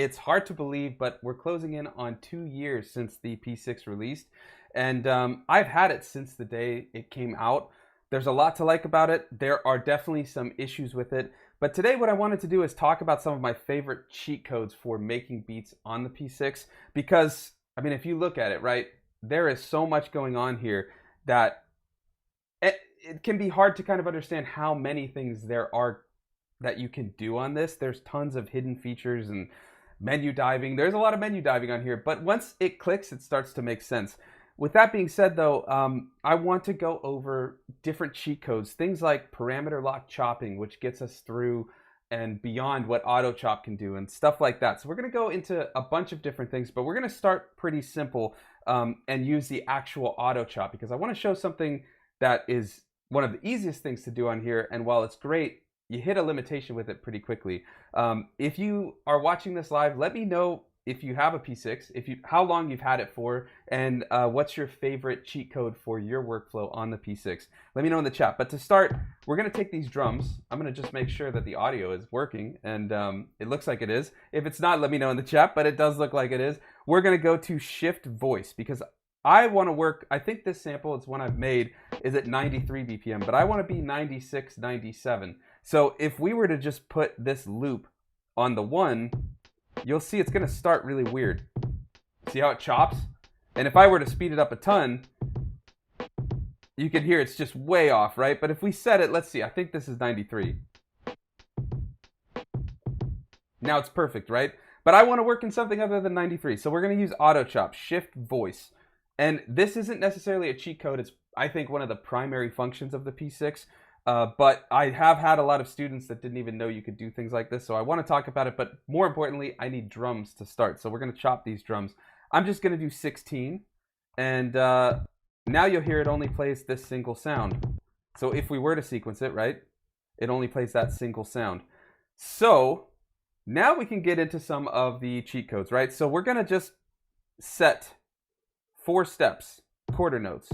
It's hard to believe, but we're closing in on 2 years since the P6 released. And I've had it since the day it came out. There's a lot to like about it. There are definitely some issues with it. But today what I wanted to do is talk about some of my favorite cheat codes for making beats on the P6. Because, I mean, if you look at it, right, there is so much going on here that it can be hard to kind of understand how many things there are that you can do on this. There's tons of hidden features and menu diving. There's a lot of menu diving on here, but once it clicks, it starts to make sense. With that being said, though, I want to go over different cheat codes, things like parameter lock chopping, which gets us through and beyond what auto chop can do and stuff like that. So we're going to go into a bunch of different things, but we're going to start pretty simple and use the actual auto chop because I want to show something that is one of the easiest things to do on here. And while it's great, you hit a limitation with it pretty quickly. If you are watching this live, let me know if you have a P6, how long you've had it for, and what's your favorite cheat code for your workflow on the P6. Let me know in the chat. But to start, we're going to take these drums. I'm going to just make sure that the audio is working, and it looks like it is. If it's not, let me know in the chat, but it does look like it is. We're going to go to Shift Voice because I want to work, I think this sample, it's one I've made, is at 93 BPM, but I want to be 96, 97. So if we were to just put this loop on the 1, you'll see it's going to start really weird. See how it chops? And if I were to speed it up a ton, you can hear it's just way off, right? But if we set it, let's see, I think this is 93. Now it's perfect, right? But I want to work in something other than 93. So we're going to use auto chop, Shift Voice. And this isn't necessarily a cheat code. It's, I think, one of the primary functions of the P6. But I have had a lot of students that didn't even know you could do things like this. So I want to talk about it. But more importantly, I need drums to start. So we're going to chop these drums. I'm just going to do 16. And now you'll hear it only plays this single sound. So if we were to sequence it, right, it only plays that single sound. So now we can get into some of the cheat codes, right? So we're going to just set 4 steps, quarter notes.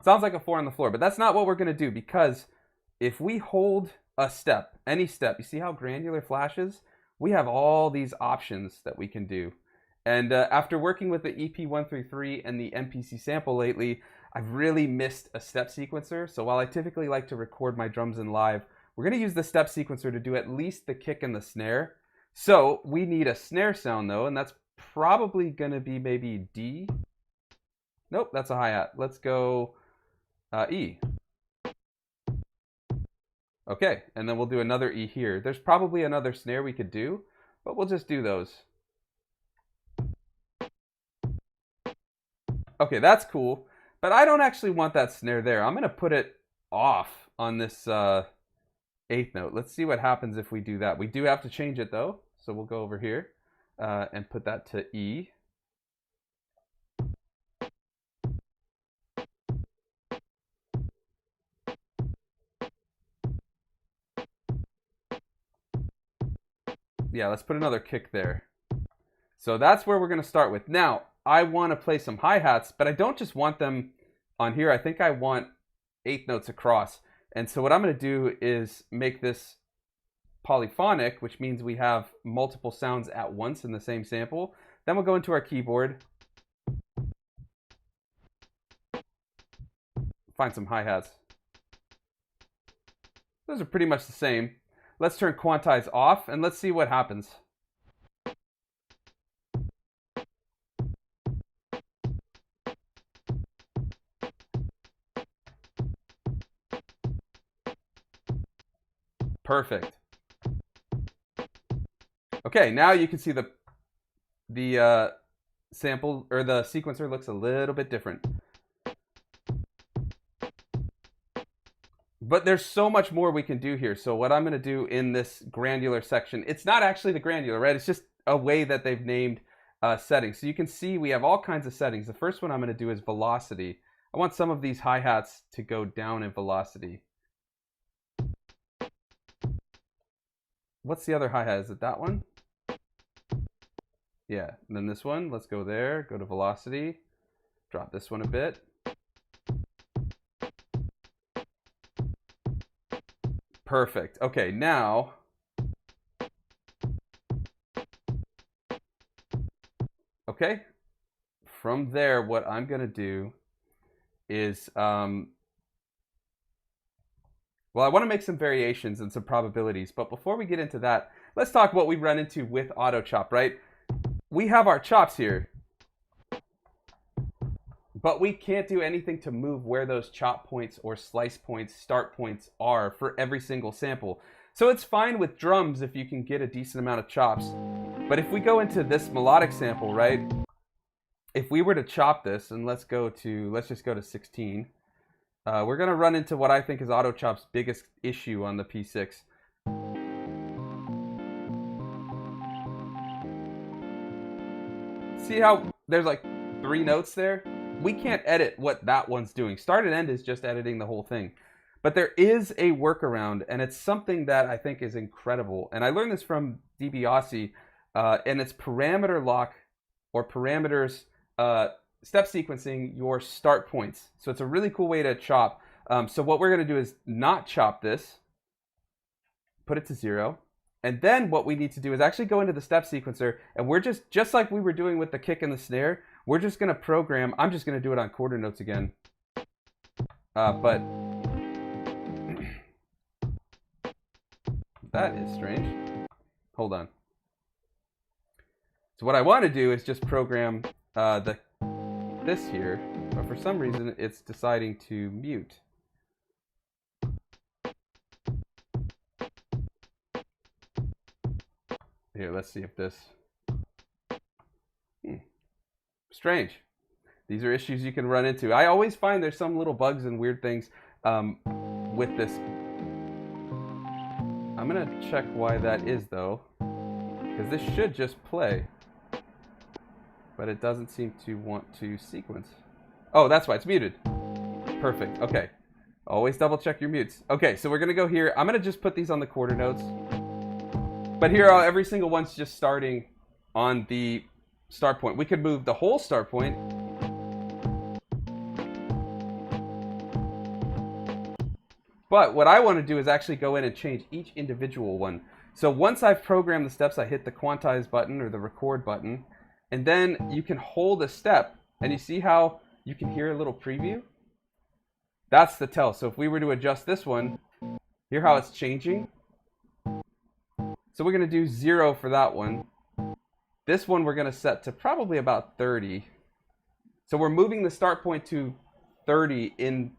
Sounds like a 4 on the floor, but that's not what we're going to do because if we hold a step, any step, you see how granular flashes? We have all these options that we can do. And after working with the EP133 and the MPC sample lately, I've really missed a step sequencer. So while I typically like to record my drums in live, we're going to use the step sequencer to do at least the kick and the snare. So we need a snare sound though, and that's probably going to be maybe D. Nope, that's a hi-hat. Let's go E. Okay, and then we'll do another E here. There's probably another snare we could do, but we'll just do those. Okay, that's cool, but I don't actually want that snare there. I'm going to put it off on this 8th note. Let's see what happens if we do that. We do have to change it though, so we'll go over here and put that to E. Yeah, let's put another kick there. So that's where we're going to start with. Now, I want to play some hi-hats, but I don't just want them on here. I think I want 8 notes across. And so what I'm going to do is make this polyphonic, which means we have multiple sounds at once in the same sample. Then we'll go into our keyboard, find some hi-hats. Those are pretty much the same. Let's turn quantize off and let's see what happens. Perfect. Okay, now you can see the sample or the sequencer looks a little bit different. But there's so much more we can do here. So what I'm going to do in this granular section, it's not actually the granular, right? It's just a way that they've named settings. So you can see we have all kinds of settings. The first one I'm going to do is velocity. I want some of these hi-hats to go down in velocity. What's the other hi-hat? Is it that one? Yeah, and then this one, let's go there, go to velocity, drop this one a bit. Perfect. Okay, now Okay. From there, what I'm going to do is, well, I want to make some variations and some probabilities. But before we get into that, let's talk what we run into with auto chop, right? We have our chops here, but we can't do anything to move where those chop points or slice points, start points are for every single sample. So it's fine with drums if you can get a decent amount of chops. But if we go into this melodic sample, right? If we were to chop this, and let's just go to 16, we're going to run into what I think is auto chop's biggest issue on the P6. See how there's like 3 notes there? We can't edit what that one's doing. Start and end is just editing the whole thing. But there is a workaround, and it's something that I think is incredible. And I learned this from DiBiase, and it's parameter lock, or parameters step sequencing your start points. So it's a really cool way to chop. So what we're going to do is not chop this, put it to 0. And then what we need to do is actually go into the step sequencer, and we're just like we were doing with the kick and the snare, we're just going to program, I'm just going to do it on quarter notes again. But that is strange. Hold on. So what I want to do is just program this here, but for some reason it's deciding to mute. Here, let's see if this... Strange. These are issues you can run into. I always find there's some little bugs and weird things with this. I'm going to check why that is, though, because this should just play. But it doesn't seem to want to sequence. Oh, that's why it's muted. Perfect. Okay. Always double check your mutes. Okay, so we're going to go here. I'm going to just put these on the quarter notes. But here, every single one's just starting on the start point. We could move the whole start point. But what I want to do is actually go in and change each individual one. So once I've programmed the steps, I hit the quantize button or the record button. And then you can hold a step. And you see how you can hear a little preview? That's the tell. So if we were to adjust this one, hear how it's changing? So we're going to do 0 for that one. This one we're going to set to probably about 30. So we're moving the start point to 30 in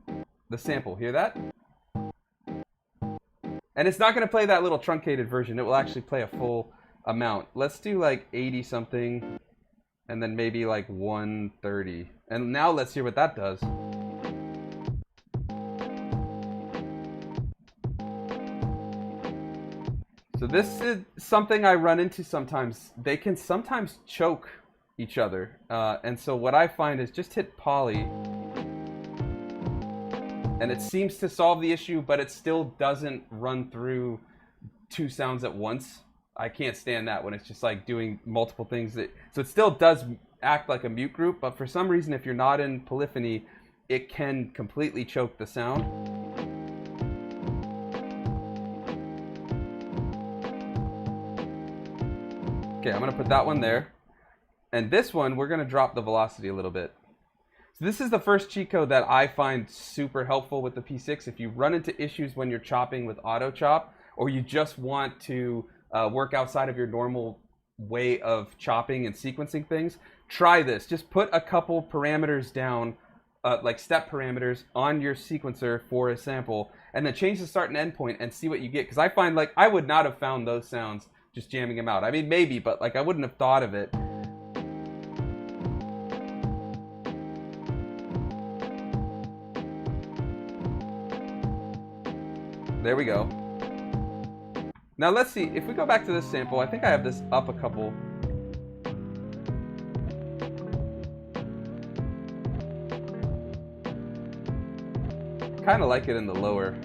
the sample. Hear that? And it's not going to play that little truncated version. It will actually play a full amount. Let's do like 80 something, and then maybe like 130. And now let's hear what that does. So this is something I run into sometimes. They can sometimes choke each other. And so what I find is just hit poly. And it seems to solve the issue, but it still doesn't run through 2 sounds at once. I can't stand that when it's just like doing multiple things. So it still does act like a mute group, but for some reason, if you're not in polyphony, it can completely choke the sound. Okay, I'm going to put that one there. And this one, we're going to drop the velocity a little bit. So this is the first cheat code that I find super helpful with the P6. If you run into issues when you're chopping with auto chop, or you just want to work outside of your normal way of chopping and sequencing things, try this. Just put a couple parameters down, like step parameters, on your sequencer for a sample, and then change the start and end point and see what you get. Because I find, like, I would not have found those sounds just jamming them out. I mean, maybe, but like I wouldn't have thought of it. There we go. Now let's see, if we go back to this sample, I think I have this up a couple. Kind of like it in the lower.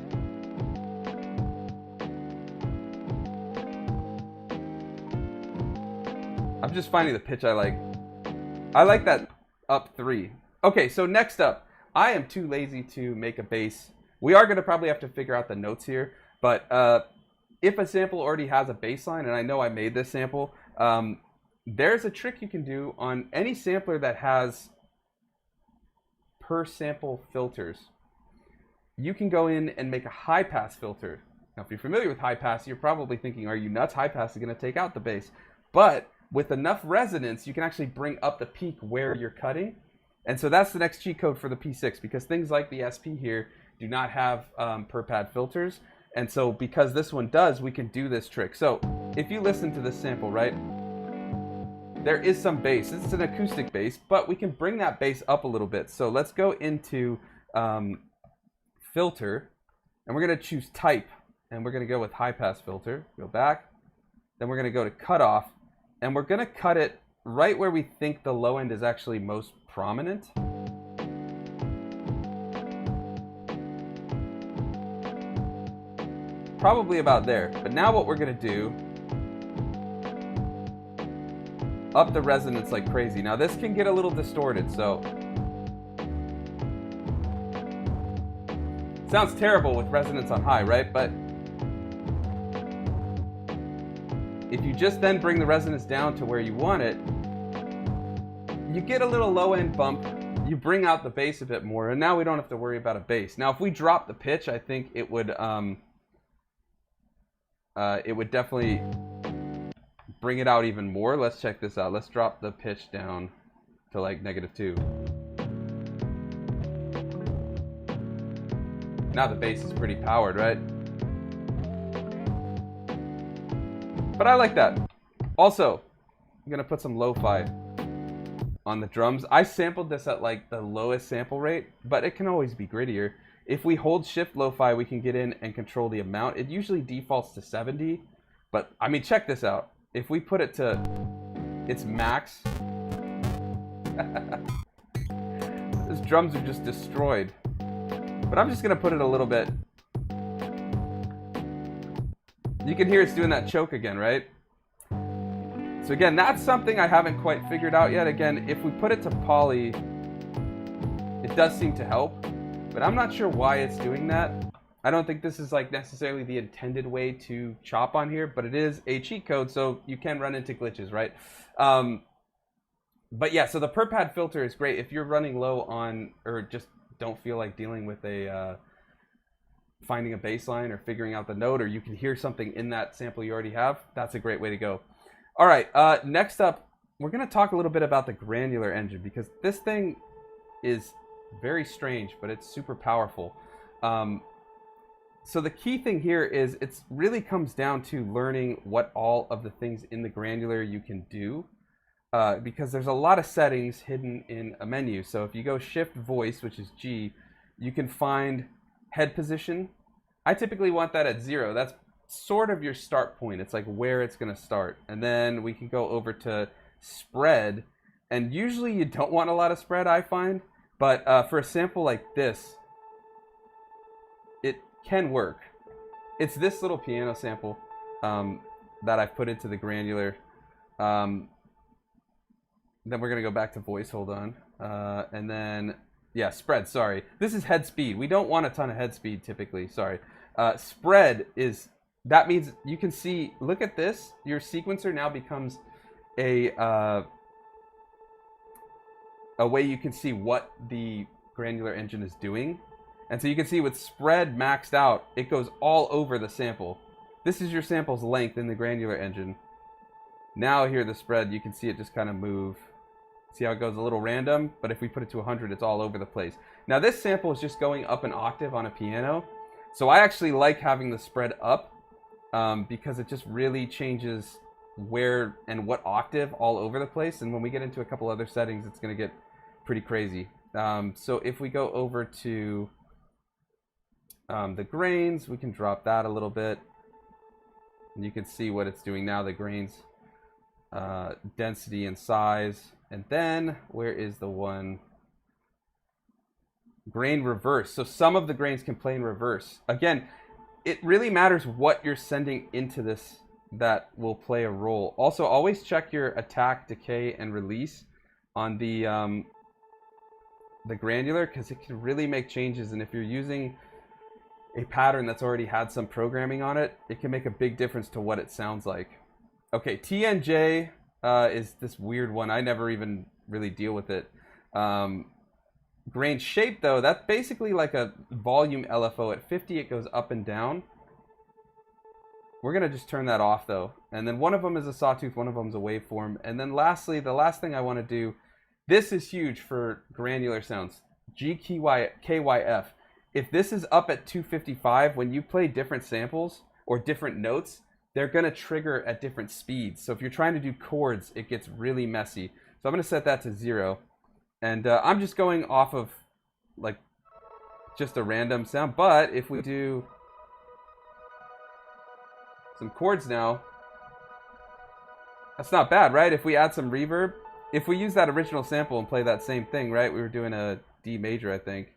I'm just finding the pitch I like. I like that up 3. Okay, so next up, I am too lazy to make a bass. We are going to probably have to figure out the notes here, but if a sample already has a bass line, and I know I made this sample, there's a trick you can do on any sampler that has per sample filters. You can go in and make a high pass filter. Now, if you're familiar with high pass, you're probably thinking, are you nuts? High pass is going to take out the bass. But with enough resonance, you can actually bring up the peak where you're cutting. And so that's the next cheat code for the P6, because things like the SP here do not have per pad filters. And so because this one does, we can do this trick. So if you listen to this sample, right, there is some bass. This is an acoustic bass, but we can bring that bass up a little bit. So let's go into filter, and we're going to choose type, and we're going to go with high pass filter. Go back. Then we're going to go to cutoff, and we're going to cut it right where we think the low end is actually most prominent. Probably about there. But now what we're going to do, up the resonance like crazy. Now this can get a little distorted, so sounds terrible with resonance on high, right? But if you just then bring the resonance down to where you want it, you get a little low end bump. You bring out the bass a bit more, and now we don't have to worry about a bass. Now if we drop the pitch, I think it would definitely bring it out even more. Let's check this out. Let's drop the pitch down to like -2. Now the bass is pretty powered, right? But I like that. Also, I'm gonna put some lo-fi on the drums. I sampled this at like the lowest sample rate, but it can always be grittier. If we hold shift lo-fi, we can get in and control the amount. It usually defaults to 70, but I mean, check this out. If we put it to its max, those drums are just destroyed. But I'm just gonna put it a little bit. You can hear it's doing that choke again, right? So again, that's something I haven't quite figured out yet. Again, if we put it to poly, it does seem to help, but I'm not sure why it's doing that. I don't think this is like necessarily the intended way to chop on here, but it is a cheat code, so you can run into glitches, right? But yeah, so the per pad filter is great if you're running low on, or just don't feel like dealing with a finding a bass line or figuring out the note, or you can hear something in that sample you already have. That's a great way to go. All right, next up, we're going to talk a little bit about the granular engine, because this thing is very strange, but it's super powerful. So the key thing here is it really comes down to learning what all of the things in the granular you can do, because there's a lot of settings hidden in a menu. So if you go shift voice, which is G, you can find head position. I typically want that at 0. That's sort of your start point. It's like where it's going to start. And then we can go over to spread, and usually you don't want a lot of spread, I find, but for a sample like this, it can work. It's this little piano sample that I've put into the granular. Then we're going to go back to voice, hold on, and then yeah, spread, sorry. This is head speed. We don't want a ton of head speed typically, sorry. Spread is, that means you can see, look at this, your sequencer now becomes a way you can see what the granular engine is doing. And so you can see with spread maxed out, it goes all over the sample. This is your sample's length in the granular engine. Now here the spread, you can see it just kind of move. See how it goes a little random? But if we put it to 100, it's all over the place. Now this sample is just going up an octave on a piano. So I actually like having the spread up because it just really changes where and what octave all over the place. And when we get into a couple other settings, it's going to get pretty crazy. So if we go over to the grains, we can drop that a little bit. And you can see what it's doing now, the grains, density and size. And then, where is the one? Grain reverse. So some of the grains can play in reverse. Again, it really matters what you're sending into this that will play a role. Also, always check your attack, decay, and release on the granular, because it can really make changes. And if you're using a pattern that's already had some programming on it, it can make a big difference to what it sounds like. Okay, TNJ, is this weird one. I never even really deal with it. Grain shape, though, that's basically like a volume LFO. At 50, it goes up and down. We're going to just turn that off, though. And then one of them is a sawtooth, one of them is a waveform. And then lastly, the last thing I want to do, this is huge for granular sounds. GKYF. If this is up at 255, when you play different samples or different notes, they're going to trigger at different speeds. So if you're trying to do chords, it gets really messy. So I'm going to set that to 0. And I'm just going off of like just a random sound. But if we do some chords now, that's not bad, right? If we add some reverb, if we use that original sample and play that same thing, right? We were doing a D major, I think.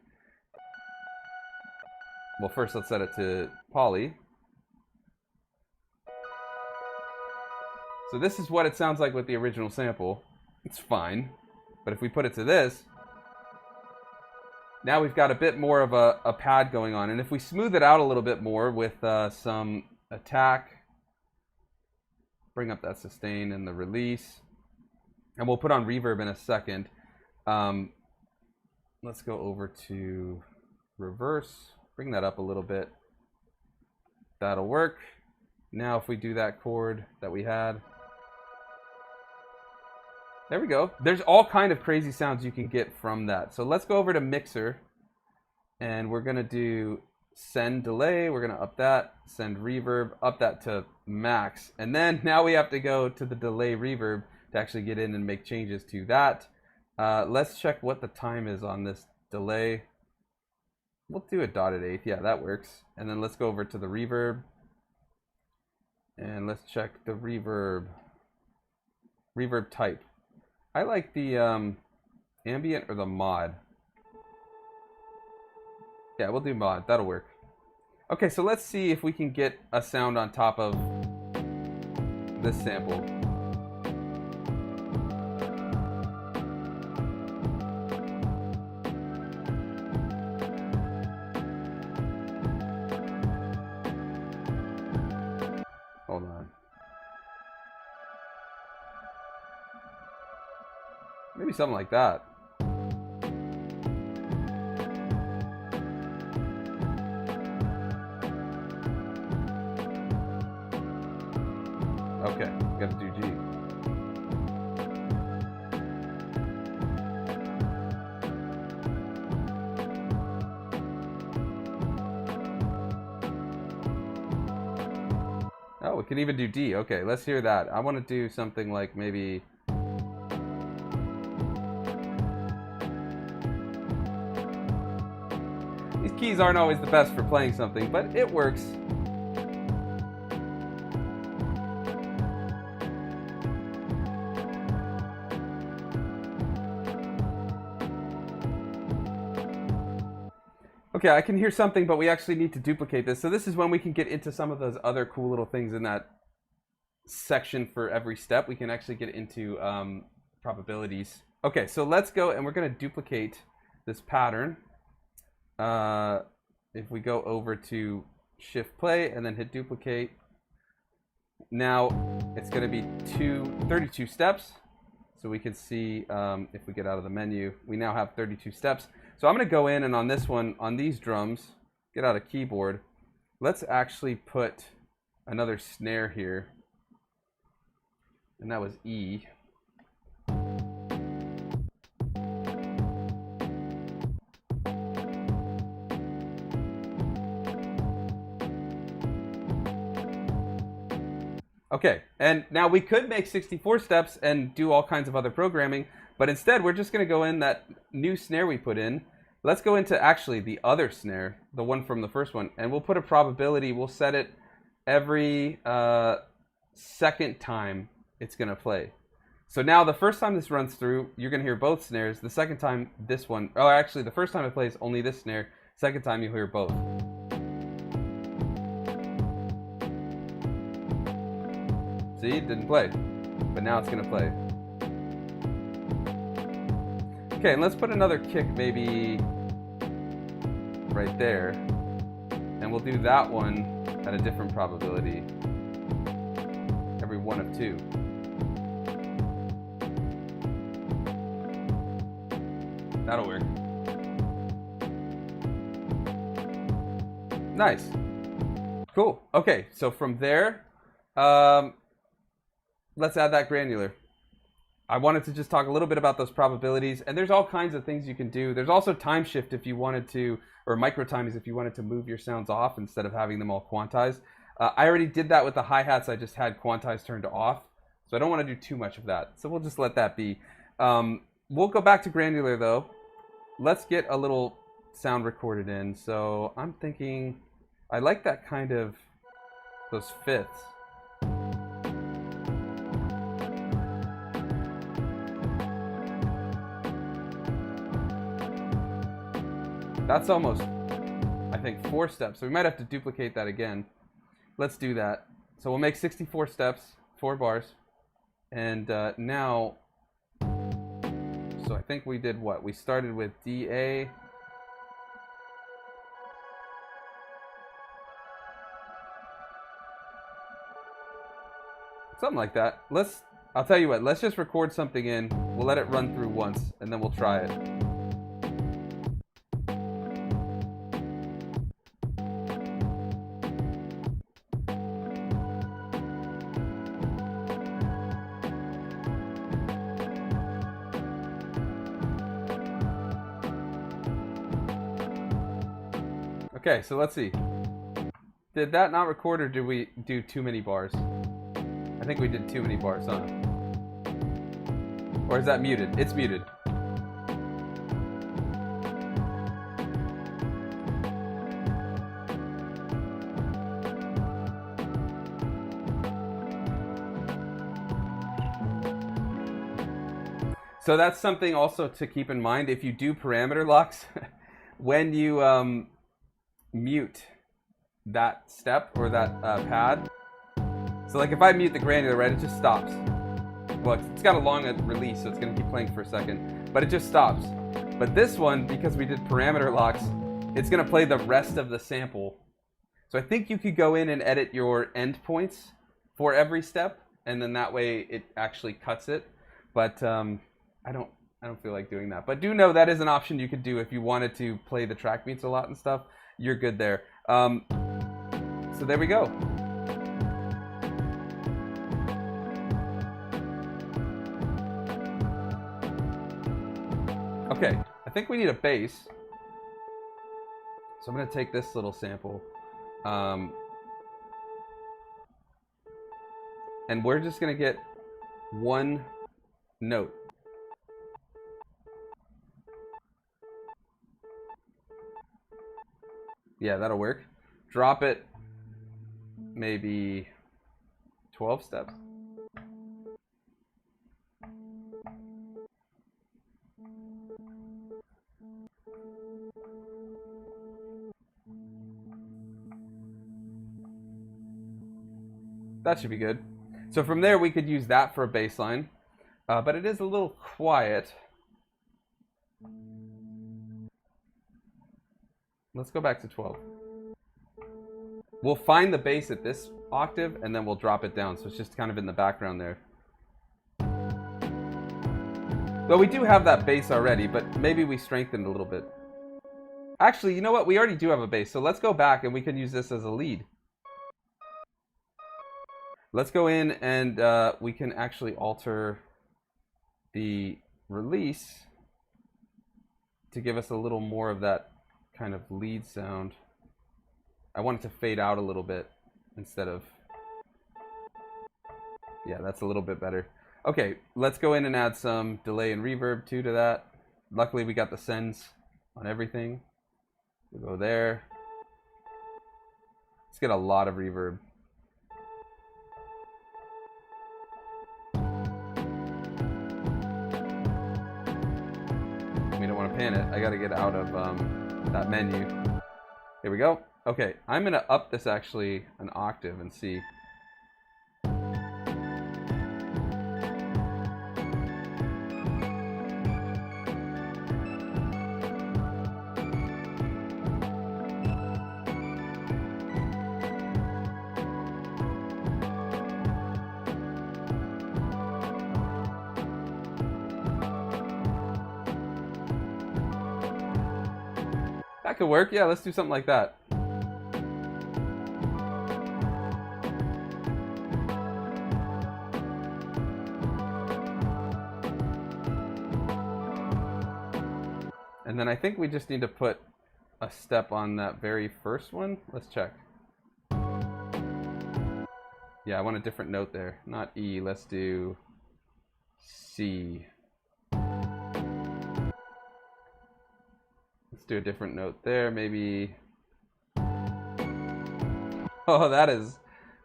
Well, first let's set it to poly. So this is what it sounds like with the original sample. It's fine. But if we put it to this, now we've got a bit more of a pad going on. And if we smooth it out a little bit more with some attack, bring up that sustain and the release, and we'll put on reverb in a second. Let's go over to reverse, bring that up a little bit. That'll work. Now if we do that chord that we had, there we go. There's all kind of crazy sounds you can get from that. So let's go over to mixer, and we're gonna do send delay. We're gonna up that, send reverb, up that to max. And then now we have to go to the delay reverb to actually get in and make changes to that. Let's check what the time is on this delay. We'll do a dotted eighth. Yeah, that works. And then let's go over to the reverb. And let's check the reverb. Reverb type. I like the ambient or the mod. Yeah, we'll do mod. That'll work. Okay, so let's see if we can get a sound on top of this sample. Hold on. Maybe something like that. Okay, gotta do G. Oh, we can even do D. Okay, let's hear that. I want to do something like maybe... These keys aren't always the best for playing something, but it works. Okay, I can hear something, but we actually need to duplicate this. So this is when we can get into some of those other cool little things in that section for every step. We can actually get into probabilities. Okay, so let's go, and we're going to duplicate this pattern. If we go over to shift play and then hit duplicate, now it's going to be 32 steps. So we can see if we get out of the menu, we now have 32 steps. So I'm going to go in, and on this one, on these drums, get out a keyboard. Let's actually put another snare here. And that was E. Okay, and now we could make 64 steps and do all kinds of other programming, but instead we're just going to go in that new snare we put in. Let's go into actually the other snare, the one from the first one, and we'll put a probability. We'll set it every second time it's going to play. So now the first time this runs through, you're going to hear both snares. The second time, this one, oh, actually the first time it plays only this snare. Second time you hear both. See, it didn't play, but now it's going to play. Okay, and let's put another kick maybe right there, and we'll do that one at a different probability, every one of two. That'll work. Nice. Cool. Okay, so from there, let's add that granular. I wanted to just talk a little bit about those probabilities, and there's all kinds of things you can do. There's also time shift if you wanted to, or micro timings if you wanted to move your sounds off instead of having them all quantized. I already did that with the hi-hats. I just had quantized turned off, so I don't want to do too much of that. So we'll just let that be. We'll go back to granular though. Let's get a little sound recorded in. So I'm thinking, I like that kind of, those fifths. That's almost, I think, 4 steps. So we might have to duplicate that again. Let's do that. So we'll make 64 steps, 4 bars. And now, so I think we did what? We started with DA. Something like that. I'll tell you what, let's just record something in. We'll let it run through once, and then we'll try it. Okay, so let's see. Did that not record, or did we do too many bars? I think we did too many bars, huh? Or is that muted? It's muted. So that's something also to keep in mind if you do parameter locks. When you mute that step or that pad. So like if I mute the granular, right, it just stops. Well, it's got a long release, so it's going to keep playing for a second, but it just stops. But this one, because we did parameter locks, it's going to play the rest of the sample. So I think you could go in and edit your endpoints for every step, and then that way it actually cuts it. But I don't feel like doing that. But do know that is an option you could do if you wanted to play the track beats a lot and stuff. You're good there. So there we go. Okay, I think we need a bass. So I'm going to take this little sample. And we're just going to get one note. Yeah, that'll work. Drop it maybe 12 steps. That should be good. So from there we could use that for a bass line, but it is a little quiet. Let's go back to 12. We'll find the bass at this octave and then we'll drop it down, so it's just kind of in the background there. Well, we do have that bass already, but maybe we strengthened a little bit. Actually, you know what? We already do have a bass, so let's go back and we can use this as a lead. Let's go in and we can actually alter the release to give us a little more of that kind of lead sound. I want it to fade out a little bit instead of, yeah, that's a little bit better. Okay, let's go in and add some delay and reverb too to that. Luckily we got the sends on everything. We'll go there. Let's get a lot of reverb. We don't want to pan it. I got to get out of that menu. Here we go. Okay, I'm going to up this actually an octave and see. That could work. Yeah, let's do something like that. And then I think we just need to put a step on that very first one. Let's check. Yeah, I want a different note there. Not E. Let's do C. Let's do a different note there. Maybe... Oh, that is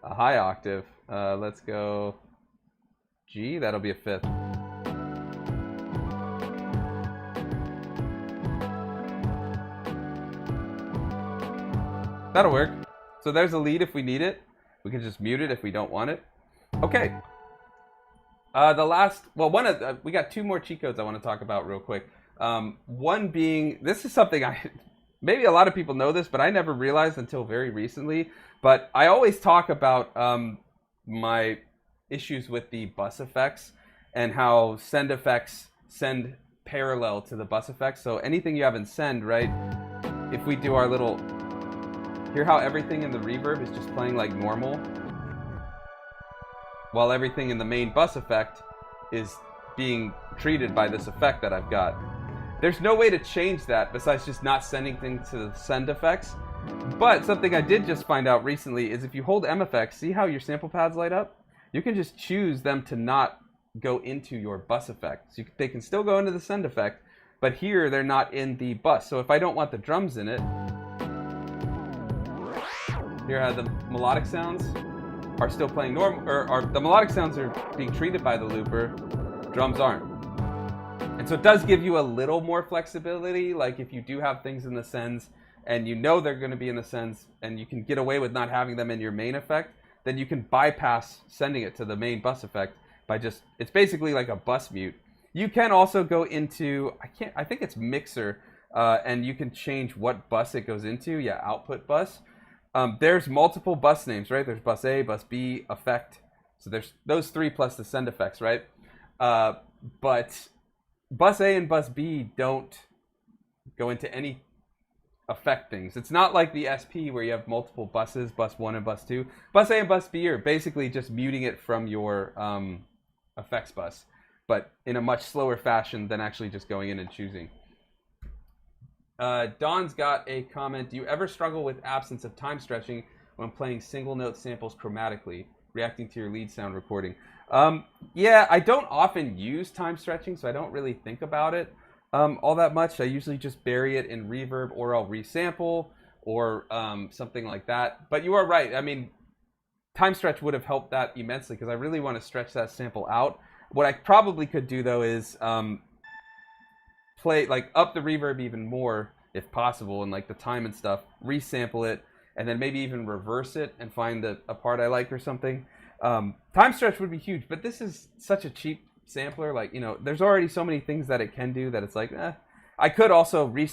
a high octave. Let's go G. That'll be a fifth. That'll work. So there's a lead if we need it. We can just mute it if we don't want it. Okay. The last, well, we got two more cheat codes I want to talk about real quick. One being, this is something maybe a lot of people know this, but I never realized until very recently. But I always talk about my issues with the bus effects and how send effects send parallel to the bus effects. So anything you have in send, right? If we do our little... Hear how everything in the reverb is just playing like normal, while everything in the main bus effect is being treated by this effect that I've got. There's no way to change that besides just not sending things to the send effects. But something I did just find out recently is if you hold MFX, see how your sample pads light up? You can just choose them to not go into your bus effect. So they can still go into the send effect, but here they're not in the bus. So if I don't want the drums in it, here are the melodic sounds are still playing normal, or the melodic sounds are being treated by the looper, drums aren't. And so it does give you a little more flexibility, like if you do have things in the sends and you know they're going to be in the sends and you can get away with not having them in your main effect, then you can bypass sending it to the main bus effect by just, it's basically like a bus mute. You can also go into, I think it's mixer, and you can change what bus it goes into, yeah, output bus. There's multiple bus names, right? There's bus A, bus B, effect. So there's those three plus the send effects, right? But bus A and bus B don't go into any effect things. It's not like the SP where you have multiple buses, bus 1 and bus 2. Bus A and bus B are basically just muting it from your effects bus, but in a much slower fashion than actually just going in and choosing. Don's got a comment. Do you ever struggle with absence of time stretching when playing single note samples chromatically, reacting to your lead sound recording? Yeah, I don't often use time stretching, so I don't really think about it all that much. I usually just bury it in reverb, or I'll resample, or something like that. But you are right. I mean, time stretch would have helped that immensely because I really want to stretch that sample out. What I probably could do, though, is... play, like, up the reverb even more if possible, and like the time and stuff, resample it, and then maybe even reverse it and find a part I like or something. Time stretch would be huge, but this is such a cheap sampler. Like, you know, there's already so many things that it can do that it's like, I could also resample